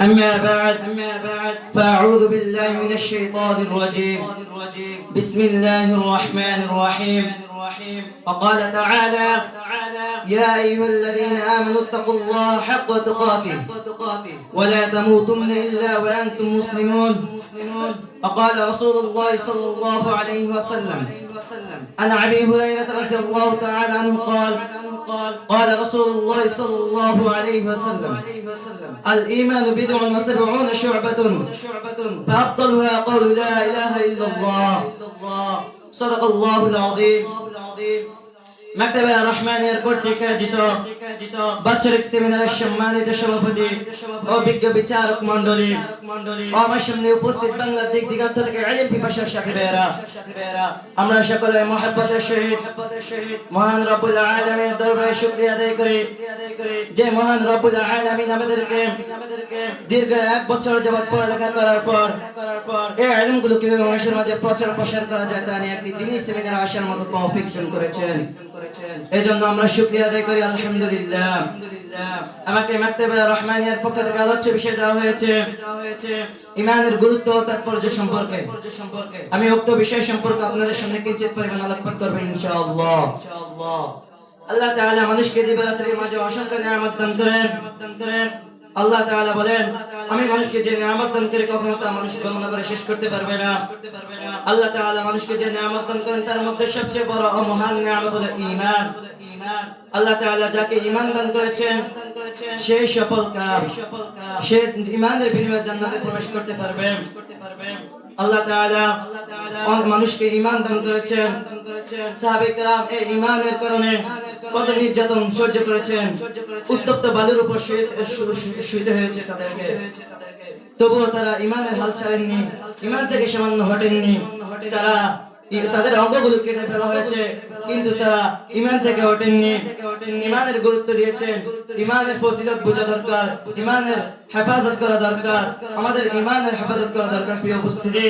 أما بعد فأعوذ بالله من الشيطان الرجيم بسم الله الرحمن الرحيم وقال تعالى يا أيها الذين آمنوا اتقوا الله حق تقاته ولا تموتن إلا وأنتم مسلمون وقال رسول الله صلى الله عليه وسلم عن أبي هريرة رضي الله تعالى عنه قال رسول الله صلى الله عليه وسلم الإيمان بضع وسبعون شعبة فأفضلها قول لا إله إلا الله صدق الله العظيم মাকতাবে রহমানের কর্তৃক আয়োজিত বাৎসরিক সেমিনারের সম্মানিত সভাপতি ও বিজ্ঞ বিচারক মণ্ডলী ও আমার সামনে উপস্থিত বাংলার দিক দিগান্ত থেকে ইলম পিপাসার সাথীরা, আমরা সকলে মহব্বতের সহিত মহান রব্বুল আলামিনের দরবারে শুকরিয়া আদায় করি যে মহান রব্বুল আলামিন আমাদেরকে দীর্ঘ 1 বছর যাবত পড়ালেখা করার পর এই ইলমগুলো কিভাবে মানুষের মাঝে প্রচার প্রসার করা যায় তা নিয়ে একটি দ্বীনি সেমিনারে আসার মতো তৌফিক দান করেছেন। এজন্য আমরা শুকরিয়া আদায় করি আলহামদুলিল্লাহ। আমাকে মাকতাবে রহমানিয়ার পক্ষ থেকে আলোচ্য বিষয় দেওয়া হয়েছে ঈমানের গুরুত্ব ও তাৎপর্য সম্পর্কে। আমি উক্ত বিষয় সম্পর্কে আপনাদের সামনে কিঞ্চিত পরিমাণ আলোকপাত করব ইনশাআল্লাহ। আল্লাহ তাআলা মানুষকে দিবারাত্রির মাঝে অসংখ্য নিয়ামত দান করেন। আল্লাহ তাআলা বলেন আমি মানুষকে যে নিয়ামত দান করি কখনো তা মানুষ গণনা করে শেষ করতে পারবে না। আল্লাহ তাআলা মানুষকে যে নিয়ামত দান করেন তার মধ্যে সবচেয়ে বড় ও মহান নিয়ামত হলো ঈমান। আল্লাহ তাআলা যাকে ঈমান দান করেছেন সে সফল কাম, সে ঈমানের বিনিময়ে জান্নাতে প্রবেশ করতে পারবে। আল্লাহ তাআলা মানুষকে ঈমান দান করেছেন। সাহাবায়ে কেরাম এই ঈমানের কারণে কত নির্যাতন সহ্য করেছেন, উত্তপ্ত বালুর উপর শুইতে হয়েছে তাদেরকে, তবুও তারা ঈমানের হাল ছাড়েননি, ঈমান থেকে সামান্য হটেননি। তাদের অঙ্গগুলো কেটে ফেলা হয়েছে কিন্তু তারা ঈমান থেকে হটেননি। ঈমানের গুরুত্ব দিয়েছেন। ঈমানের ফজিলত বোঝা দরকার, ঈমানের হেফাজত করা দরকার। আমাদের ঈমানের হেফাজত করা দরকার। প্রিয় উপস্থিতি,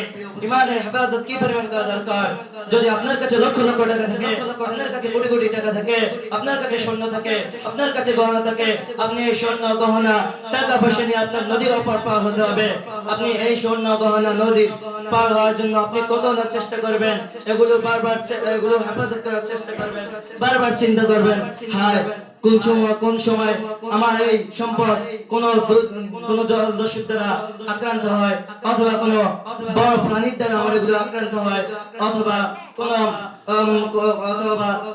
ঈমানের হেফাজত কি পরিমাণ করা দরকার? যদি আপনার কাছে লক্ষ লক্ষ টাকা থাকে, আপনার কাছে কোটি কোটি টাকা থাকে, আপনার কাছে স্বর্ণ থাকে, আপনার কাছে গহনা থাকে, আপনি এই স্বর্ণ গহনা টাকা পয়সা নিয়ে আপনার নদীর ওপর পার হতে হবে। আপনি এই স্বর্ণ গহনা নদী পার হওয়ার জন্য আপনি কত না চেষ্টা করবেন, এগুলো এগুলো হেফাজত করার চেষ্টা করবেন, বারবার চিন্তা করবেন হায় কোন সময় আমার এই সম্পদ কোন জলদস্যুর দ্বারা আক্রান্ত হয়, অথবা কোন বড় প্রাণীর দ্বারা আমার এগুলো আক্রান্ত হয়, অথবা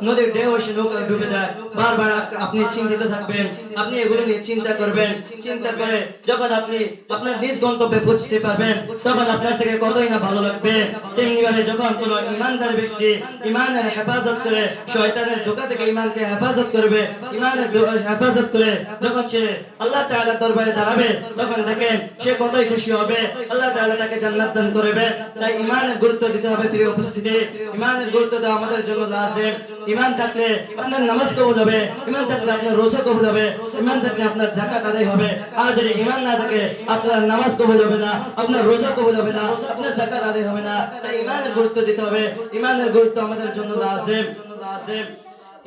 নদীর ঢেউ এসে নৌকায় ডুবে যায়। বারবার আপনি চিন্তিত থাকবেন, আপনি এগুলো নিয়ে চিন্তা করবেন। চিন্তা করে যখন আপনি আপনার নিজ গন্তব্যে পৌঁছতে পারবেন তখন আপনার থেকে কতই না ভালো লাগবে। তেমনি ভাবে যখন কোন ঈমানদার ব্যক্তি ঈমানের হেফাজত করে, শয়তানের ধোঁকা থেকে ঈমানকে হেফাজত করবে, ঈমানের হেফাজত করে যখন সে আল্লাহ তাআলার দরবারে দাঁড়াবে তখন দেখেন সে কতই খুশি হবে, আল্লাহ তাআলা তাকে জান্নাত দান করবে। তাই ঈমানের গুরুত্ব দিতে হবে। প্রিয় উপস্থিতি, ঈমানের গুরুত্ব দেওয়া আমাদের জন্য লাজিম। ঈমান থাকলে আপনার নামাজ কবুল হবে, ঈমান থাকলে আপনার রোজা কবুল হবে, ঈমান থাকলে আপনার যাকাত আদায় হবে। আর যদি ঈমান না থাকে আপনার নামাজ কবুল হবে না, আপনার রোজা কবুল হবে না, আপনার যাকাত আদায় হবে না। তাই ঈমানের গুরুত্ব দিতে হবে। ঈমানের গুরুত্ব আমাদের জন্য লাজিম।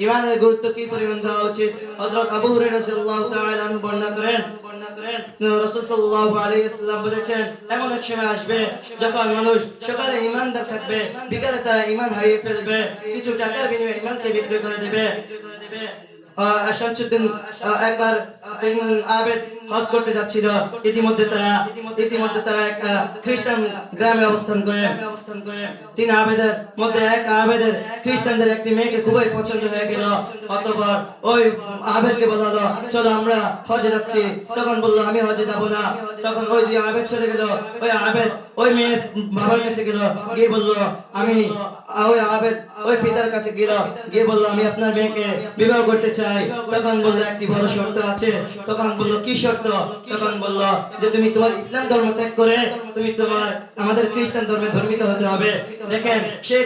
ঈমানের গুরুত্ব কি পরিমাণ দেওয়া উচিত? হযরত আবু হুরায়রা রাদিয়াল্লাহু তাআলা আনহু বর্ণনা করেন রাসূল সাল্লাল্লাহু আলাইহি ওয়াসাল্লাম বলেছেন এমন এক সময় আসবে যখন মানুষ সকালে ঈমানদার থাকবে, বিকালে তারা ঈমান হারিয়ে ফেলবে, কিছু টাকার বিনিময়ে ঈমানকে বিক্রি করে দেবে। শামসুদ্দিন একবার আবেদ হজ করতে যাচ্ছিল। ইতিমধ্যে তারা এক খ্রিস্টান গ্রামে অবস্থান করে। তিন আবেদের মধ্যে এক আবেদের খ্রিস্টানদের একটি মেয়েকে খুবই পছন্দ হয়ে গেল। অতঃপর ওই আবেদকে বলা হলো চলো আমরা হজে যাচ্ছি। তখন বললো আমি হজে যাব না। তখন ওই যে আবেদ চলে গেল। ওই আবেদ ওই মেয়ের বাবার কাছে গেল, গিয়ে বলল ওই আবেদ ওই পিতার কাছে গিয়ে বলল আমি আপনার মেয়েকে বিবাহ করতে চাই। তখন বললো একটি বড় শর্ত আছে। তখন বললো কি শর্ত? তখন বললো যে তুমি তোমার ইসলাম ধর্ম ত্যাগ করে তুমি আমাদের খ্রিস্টান ধর্মে ধর্মিত হতে হবে। দেখেন সে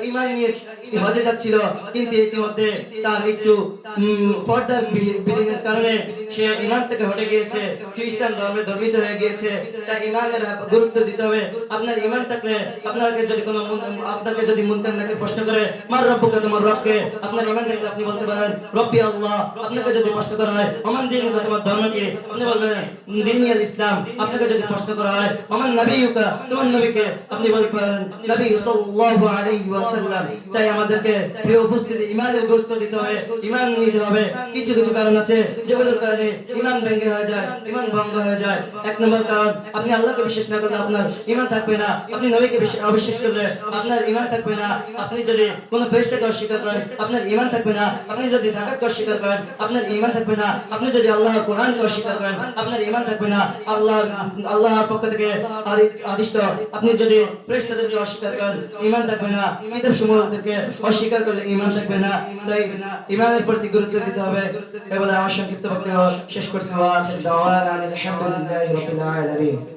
ঈমান নিয়ে হজে যাচ্ছিল কিন্তু ইতিমধ্যে তার একটু পর্দার বিলীনের কারণে সে ঈমান থেকে হটে গিয়েছে, খ্রিস্টান ধর্মে ধর্মিত হয়ে গিয়েছে। তাই ঈমানের গুরুত্ব দিতে হবে। আপনার ঈমান থাকলে আপনাকে যদি মুনকার নাকির প্রশ্ন করে মার রব্বুকা, তোমার রবকে, আপনার ঈমান থাকলে আপনি বলতে পারেন রব্বি আল্লাহ আপনাকে যদি প্রশ্ন করা হয় ওমান দীনুকা তোমার ধর্ম কি আপনি বলবেন দীনি আল ইসলাম আপনাকে যদি প্রশ্ন করা হয় ওমান নবিয়ুকা তোমার নবীকে আপনি বলবেন নবী সাল্লাল্লাহু আলাইহি ওয়াসাল্লাম তাই আমাদেরকে প্রিয় উপস্থিতি ঈমানের গুরুত্ব দিতে হবে ঈমান নিতে হবে কিছু কিছু কারণ আছে যেগুলোর কারণে ঈমান ভেঙে হয়ে যায় ঈমান ভঙ্গ হয়ে যায় এক নম্বর কারণ আপনি আল্লাহকে বিশ্বাস না করলে আপনার ঈমান থাকবে না আপনি নবীকে অবিশ্বাস করলে আপনার ঈমান থাকবে না আপনি যদি কোনো ফেরেশতাকে অস্বীকার করেন আপনার ঈমান থাকবে না আপনি যদি যাকাতকে অস্বীকার করেন আপনার ঈমান থাকবে না আপনি যদি আল্লাহর কোরআনকে অস্বীকার করেন আপনার ঈমান থাকবে না আল্লাহর পক্ষ থেকে আদিষ্ট আপনি যদি ফেরেশতাদেরকে অস্বীকার করেন ঈমান থাকবে না কিতাব সমূহকে অস্বীকার করলে ঈমান থাকবে না তাই ঈমানের প্রতি গুরুত্ব দিতে হবে এবারে আমার সংক্ষিপ্ত বক্তব্য শেষ করছি ওয়া আখির দাওয়ানা আলহামদুলিল্লাহি রাব্বিল আলামিন